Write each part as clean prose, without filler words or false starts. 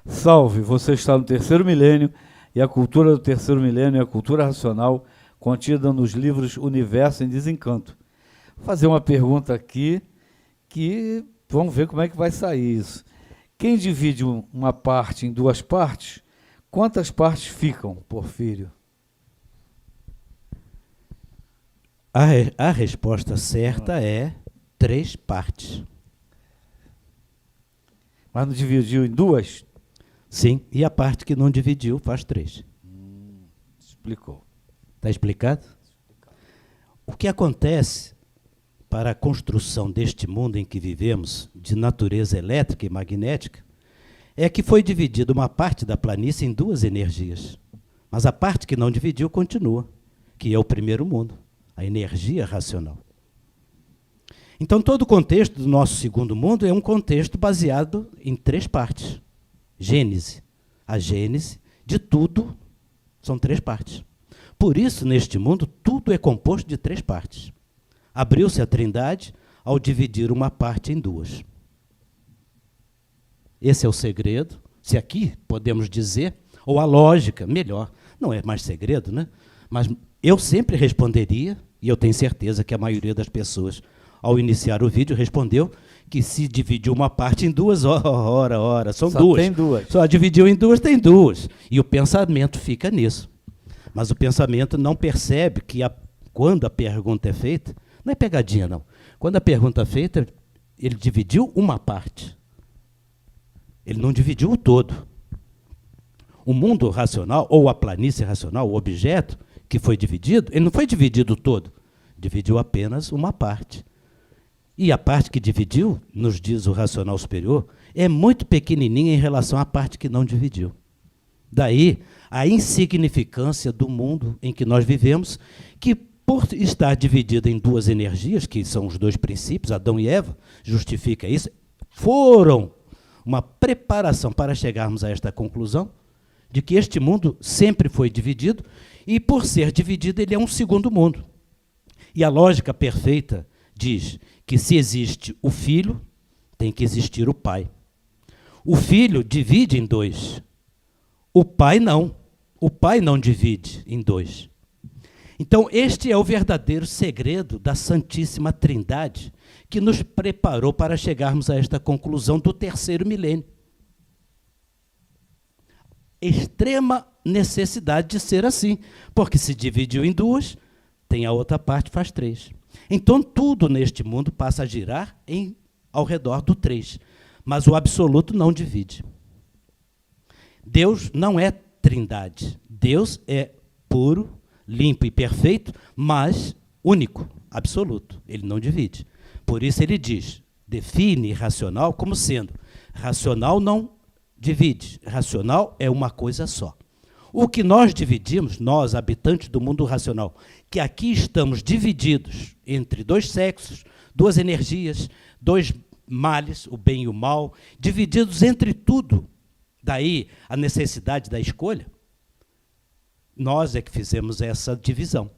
Salve, você está no terceiro milênio e a cultura do terceiro milênio é a cultura racional contida nos livros Universo em Desencanto. Vou fazer uma pergunta aqui que vamos ver como é que vai sair isso. Quem divide uma parte em duas partes, quantas partes ficam, Porfírio? A resposta certa é 3 partes. Mas não dividiu em duas? Sim, e a parte que não dividiu faz 3. Explicou. Está explicado? O que acontece para a construção deste mundo em que vivemos, de natureza elétrica e magnética, é que foi dividida uma parte da planície em 2 energias. Mas a parte que não dividiu continua, que é o primeiro mundo, a energia racional. Então, todo o contexto do nosso segundo mundo é um contexto baseado em 3 partes. Gênese. A gênese de tudo são 3 partes. Por isso, neste mundo, tudo é composto de 3 partes. Abriu-se a Trindade ao dividir uma parte em 2. Esse é o segredo, se aqui podemos dizer, ou a lógica, melhor. Não é mais segredo, né? Mas eu sempre responderia, e eu tenho certeza que a maioria das pessoas, ao iniciar o vídeo, respondeu que se dividiu uma parte em 2, são Só 2. tem 2. Só dividiu em 2, tem 2. E o pensamento fica nisso. Mas o pensamento não percebe que quando a pergunta é feita, não é pegadinha, não. Quando a pergunta é feita, ele dividiu uma parte. Ele não dividiu o todo. O mundo racional, ou a planície racional, o objeto que foi dividido, ele não foi dividido todo. Dividiu apenas uma parte. E a parte que dividiu, nos diz o racional superior, é muito pequenininha em relação à parte que não dividiu. Daí a insignificância do mundo em que nós vivemos, que por estar dividido em 2 energias, que são os 2 princípios, Adão e Eva, justifica isso, foram uma preparação para chegarmos a esta conclusão de que este mundo sempre foi dividido e, por ser dividido, ele é um segundo mundo. E a lógica perfeita diz que se existe o filho, tem que existir o pai. O filho divide em 2. O pai não. O pai não divide em 2. Então, este é o verdadeiro segredo da Santíssima Trindade que nos preparou para chegarmos a esta conclusão do terceiro milênio. Extrema necessidade de ser assim, porque se dividiu em 2, tem a outra parte, faz 3. Então, tudo neste mundo passa a girar ao redor do 3, mas o absoluto não divide. Deus não é trindade. Deus é puro, limpo e perfeito, mas único, absoluto. Ele não divide. Por isso ele diz, define racional como sendo racional não divide, racional é uma coisa só. O que nós dividimos, nós, habitantes do mundo racional, que aqui estamos divididos entre 2 sexos, 2 energias, 2 males, o bem e o mal, divididos entre tudo. Daí a necessidade da escolha. Nós é que fizemos essa divisão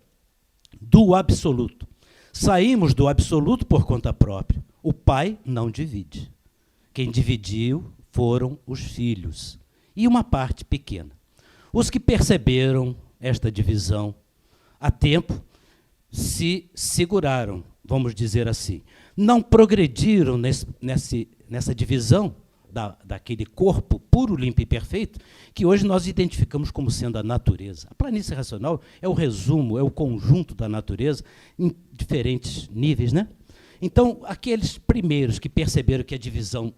do absoluto. Saímos do absoluto por conta própria. O pai não divide. Quem dividiu foram os filhos. E uma parte pequena. Os que perceberam esta divisão a tempo se seguraram, vamos dizer assim. Não progrediram nessa divisão daquele corpo puro, limpo e perfeito, que hoje nós identificamos como sendo a natureza. A planície racional é o resumo, é o conjunto da natureza em diferentes níveis, né? Então, aqueles primeiros que perceberam que a divisão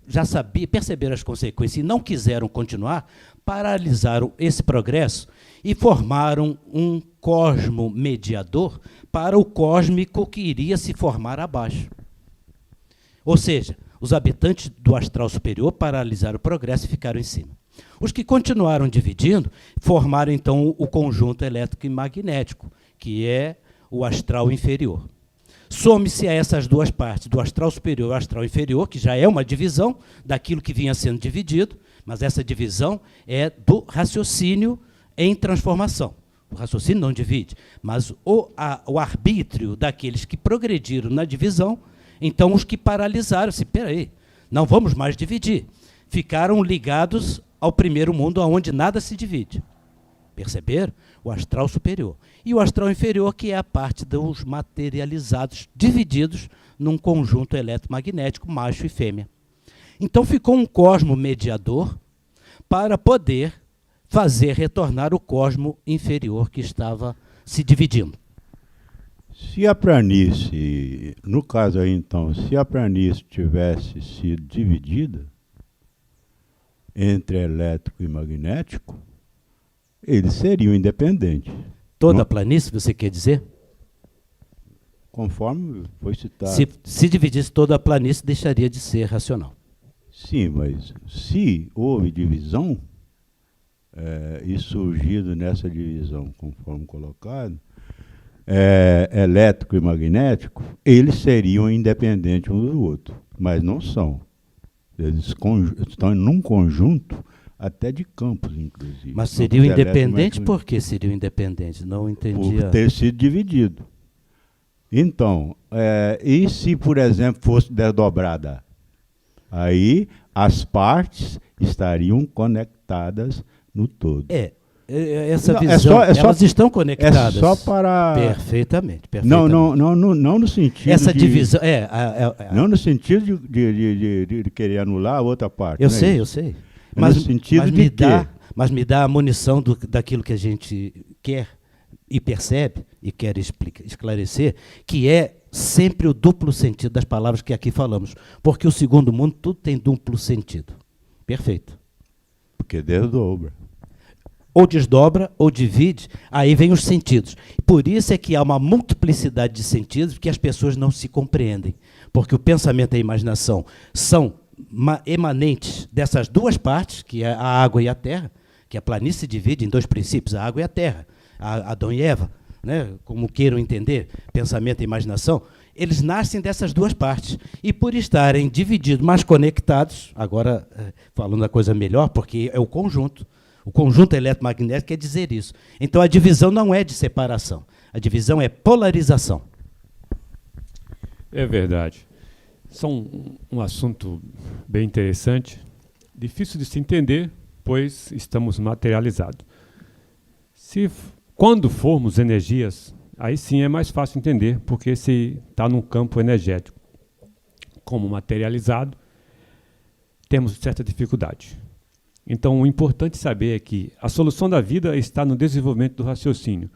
já sabia, perceberam as consequências e não quiseram continuar, paralisaram esse progresso e formaram um cosmo mediador para o cósmico que iria se formar abaixo. Ou seja, os habitantes do astral superior paralisaram o progresso e ficaram em cima. Os que continuaram dividindo formaram, então, o conjunto elétrico e magnético, que é o astral inferior. Some-se a essas 2 partes, do astral superior ao astral inferior, que já é uma divisão daquilo que vinha sendo dividido, mas essa divisão é do raciocínio em transformação. O raciocínio não divide, mas o arbítrio daqueles que progrediram na divisão. Então, os que paralisaram-se, espera aí, não vamos mais dividir. ficaram ligados ao primeiro mundo, onde nada se divide. Perceberam? O astral superior. E o astral inferior, que é a parte dos materializados, divididos num conjunto eletromagnético, macho e fêmea. Então ficou um cosmo mediador para poder fazer retornar o cosmo inferior que estava se dividindo. Se a planície, no caso aí então, se a planície tivesse sido dividida entre elétrico e magnético, eles seriam independentes. Toda Não? a planície, você quer dizer? Conforme foi citado. Se dividisse toda a planície, deixaria de ser racional. Sim, mas se houve divisão, e surgido nessa divisão, conforme colocado, elétrico e magnético, eles seriam independentes um do outro, mas não são. Eles estão num conjunto até de campos, inclusive. Mas seriam independentes por que seriam independentes? Não entendia. Por ter sido dividido. Então, e se, por exemplo, fosse desdobrada? Aí as partes estariam conectadas no todo. Essa Não, visão, elas estão conectadas. É só para... Perfeitamente. Não no sentido essa de... divisão... Não no sentido de querer anular a outra parte. Eu sei. Mas no sentido de quê? Mas me dá a munição daquilo que a gente quer e percebe e quer esclarecer, que é sempre o duplo sentido das palavras que aqui falamos. Porque o segundo mundo, tudo tem duplo sentido. Perfeito. Porque desdobra. Ou desdobra, ou divide, aí vem os sentidos. Por isso é que há uma multiplicidade de sentidos que as pessoas não se compreendem. Porque o pensamento e a imaginação são emanentes dessas duas partes, que é a água e a terra, que a planície se divide em dois princípios, a água e a terra, Adão e Eva, né, como queiram entender, pensamento e imaginação, eles nascem dessas duas partes. E por estarem divididos, mas conectados, agora falando a coisa melhor, porque é o conjunto eletromagnético quer dizer isso. Então a divisão não é de separação, a divisão é polarização. É verdade. São um assunto bem interessante, difícil de se entender, pois estamos materializados. Quando formos energias, aí sim é mais fácil entender, porque se está num campo energético. Como materializado, temos certa dificuldade. Então, o importante saber é que a solução da vida está no desenvolvimento do raciocínio,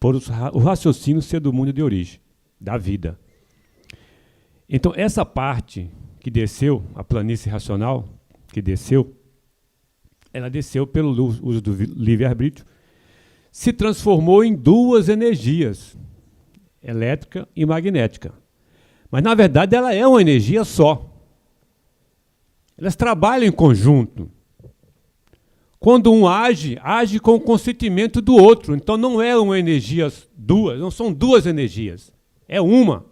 por o raciocínio ser do mundo de origem, da vida. Então, essa parte que desceu, a planície racional, que desceu, ela desceu pelo uso do livre-arbítrio, se transformou em duas energias, elétrica e magnética. Mas, na verdade, ela é uma energia só. Elas trabalham em conjunto. Quando um age com o consentimento do outro. Então, não é uma energia duas, não são duas energias, é uma.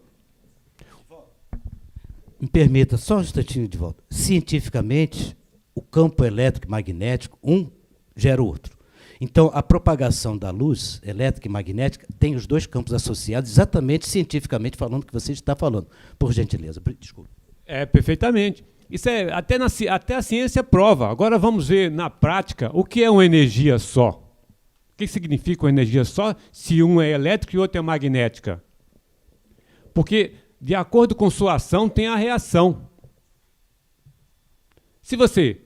Me permita só um instantinho de volta. Cientificamente, o campo elétrico e magnético, um gera o outro. Então, a propagação da luz elétrica e magnética tem os dois campos associados, exatamente cientificamente falando o que você está falando. Por gentileza, desculpe. Perfeitamente. Isso até a ciência prova. Agora vamos ver na prática o que é uma energia só. O que significa uma energia só se um é elétrico e outro é magnética? Porque, de acordo com sua ação, tem a reação. Se você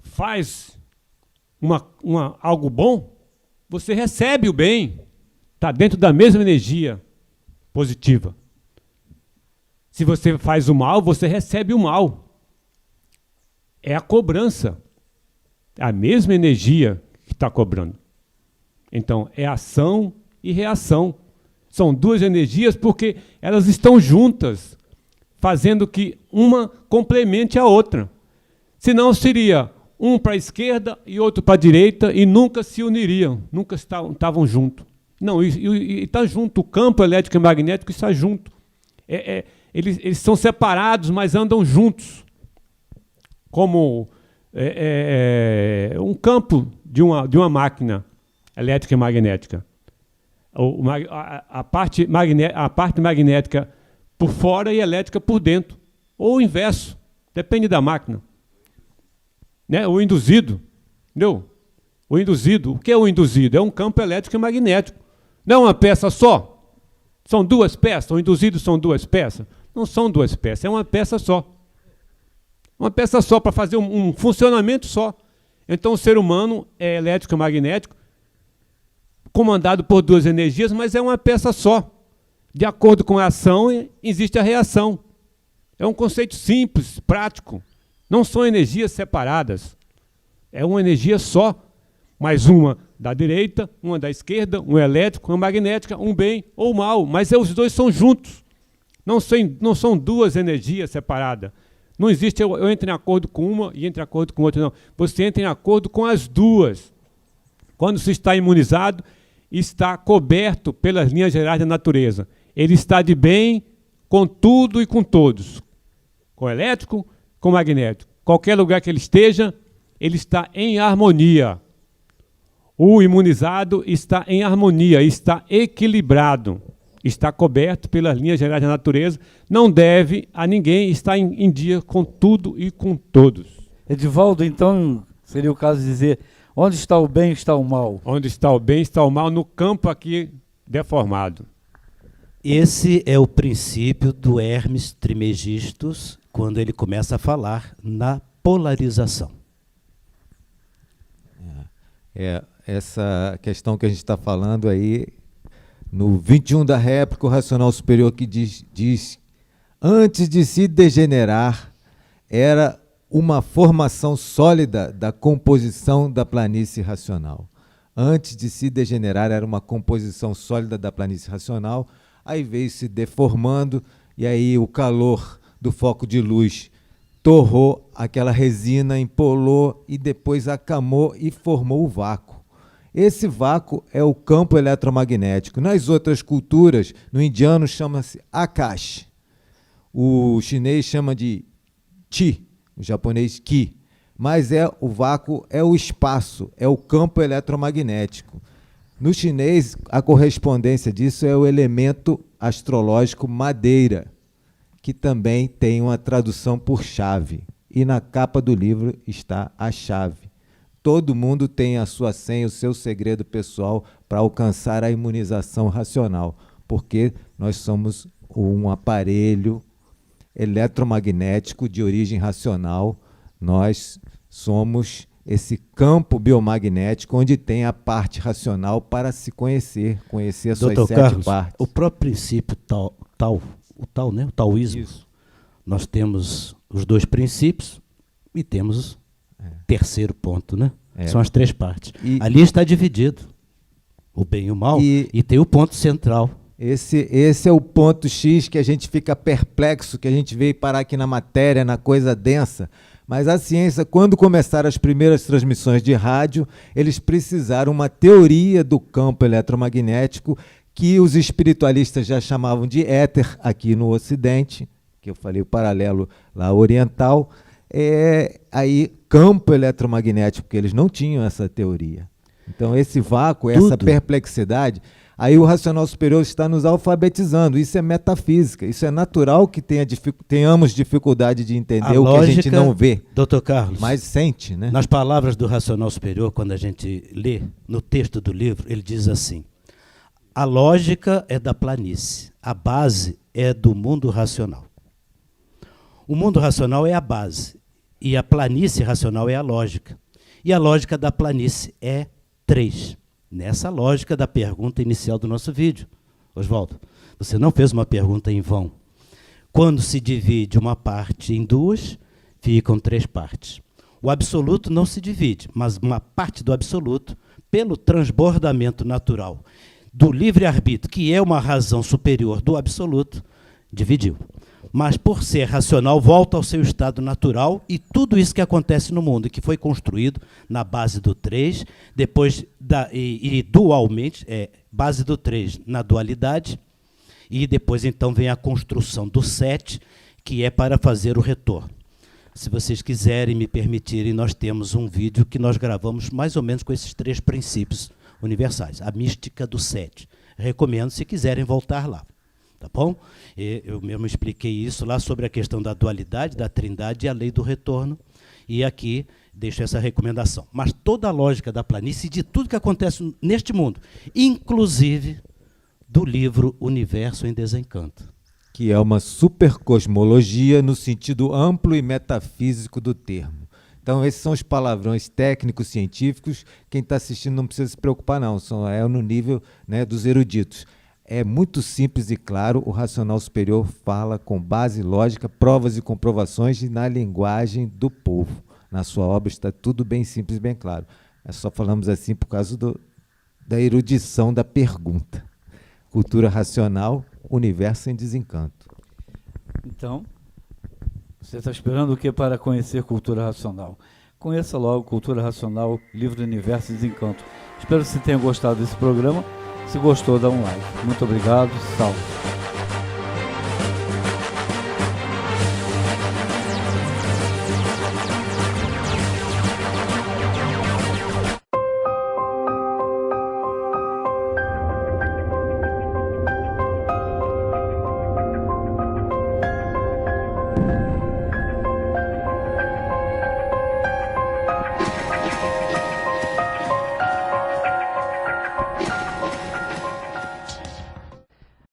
faz algo bom, você recebe o bem. Está dentro da mesma energia positiva. Se você faz o mal, você recebe o mal. É a cobrança. A mesma energia que está cobrando. Então, é ação e reação. São duas energias porque elas estão juntas, fazendo que uma complemente a outra. Senão seria um para a esquerda e outro para a direita e nunca se uniriam, nunca estavam juntos. Não, e está junto, o campo elétrico e magnético está junto. Eles são separados, mas andam juntos. Como um campo de uma máquina elétrica e magnética. A parte magnética por fora e elétrica por dentro. Ou o inverso, depende da máquina. né? O induzido, entendeu? O induzido, o que é o induzido? É um campo elétrico e magnético. Não é uma peça só. São duas peças. O induzido são duas peças. Não são duas peças, é uma peça só. Uma peça só para fazer um funcionamento só. Então o ser humano é elétrico e magnético, comandado por duas energias, mas é uma peça só. De acordo com a ação, existe a reação. É um conceito simples, prático. Não são energias separadas. É uma energia só, mas uma da direita, uma da esquerda, um elétrico, uma magnética, um bem ou mal. Mas os dois são juntos. Não são duas energias separadas. Não existe eu entro em acordo com uma e entro em acordo com outra, não. Você entra em acordo com as duas. Quando se está imunizado, está coberto pelas linhas gerais da natureza. Ele está de bem com tudo e com todos. Com o elétrico, com o magnético. Qualquer lugar que ele esteja, ele está em harmonia. O imunizado está em harmonia, está equilibrado, está coberto pelas linhas gerais da natureza, não deve a ninguém estar em dia com tudo e com todos. Edivaldo, então, seria o caso de dizer, onde está o bem, está o mal? Onde está o bem, está o mal, no campo aqui deformado. Esse é o princípio do Hermes Trismegistus, quando ele começa a falar na polarização. Essa questão que a gente está falando aí, no 21 da réplica, o racional superior que diz antes de se degenerar, era uma formação sólida da composição da planície racional. Antes de se degenerar, era uma composição sólida da planície racional, aí veio se deformando, e aí o calor do foco de luz torrou aquela resina, empolou e depois acamou e formou o vácuo. Esse vácuo é o campo eletromagnético. Nas outras culturas, no indiano chama-se Akash, o chinês chama de Chi, o japonês Ki, mas o vácuo é o espaço, é o campo eletromagnético. No chinês, a correspondência disso é o elemento astrológico madeira, que também tem uma tradução por chave. E na capa do livro está a chave. Todo mundo tem a sua senha, o seu segredo pessoal para alcançar a imunização racional, porque nós somos um aparelho eletromagnético de origem racional, nós somos esse campo biomagnético onde tem a parte racional para se conhecer as suas Dr. sete Carlos, partes. o próprio princípio o taoísmo, Isso. nós temos os dois princípios e temos terceiro ponto, né? São as três partes. Ali está dividido o bem e o mal, e tem o ponto central. Esse é o ponto X que a gente fica perplexo, que a gente veio parar aqui na matéria, na coisa densa. Mas a ciência, quando começaram as primeiras transmissões de rádio, eles precisaram uma teoria do campo eletromagnético que os espiritualistas já chamavam de éter aqui no Ocidente, que eu falei o paralelo lá oriental, aí campo eletromagnético, porque eles não tinham essa teoria. Então esse vácuo, essa perplexidade, aí o racional superior está nos alfabetizando. Isso é metafísica, isso é natural que tenhamos dificuldade de entender o que a gente não vê. Dr. Carlos, mas sente, né? Nas palavras do racional superior, quando a gente lê no texto do livro, ele diz assim: a lógica é da planície, a base é do mundo racional. O mundo racional é a base, e a planície racional é a lógica. E a lógica da planície é 3. Nessa lógica da pergunta inicial do nosso vídeo. Oswaldo, você não fez uma pergunta em vão. Quando se divide uma parte em duas, ficam 3 partes. O absoluto não se divide, mas uma parte do absoluto, pelo transbordamento natural do livre-arbítrio, que é uma razão superior do absoluto, dividiu. Mas, por ser racional, volta ao seu estado natural, e tudo isso que acontece no mundo, que foi construído na base do 3, depois dualmente, base do 3 na dualidade, e depois então vem a construção do 7, que é para fazer o retorno. Se vocês quiserem me permitirem, nós temos um vídeo que nós gravamos mais ou menos com esses 3 princípios universais, a mística do 7. Recomendo, se quiserem, voltar lá. Tá bom? Eu mesmo expliquei isso lá sobre a questão da dualidade, da trindade e a lei do retorno. E aqui Deixo essa recomendação. Mas toda a lógica da planície, de tudo que acontece neste mundo, inclusive do livro Universo em Desencanto. Que é uma supercosmologia no sentido amplo e metafísico do termo. Então, esses são os palavrões técnicos, científicos. Quem está assistindo não precisa se preocupar, não. É no nível, né, dos eruditos. É muito simples e claro. O racional superior fala com base lógica, provas e comprovações e na linguagem do povo. Na sua obra está tudo bem simples, bem claro. Só falamos assim por causa da erudição da pergunta. Cultura racional, universo em desencanto. Então, você está esperando o que para conhecer cultura racional? Conheça logo Cultura Racional, livro do Universo em Desencanto. Espero que você tenha gostado desse programa. Se gostou, dá um like. Muito obrigado. Salve.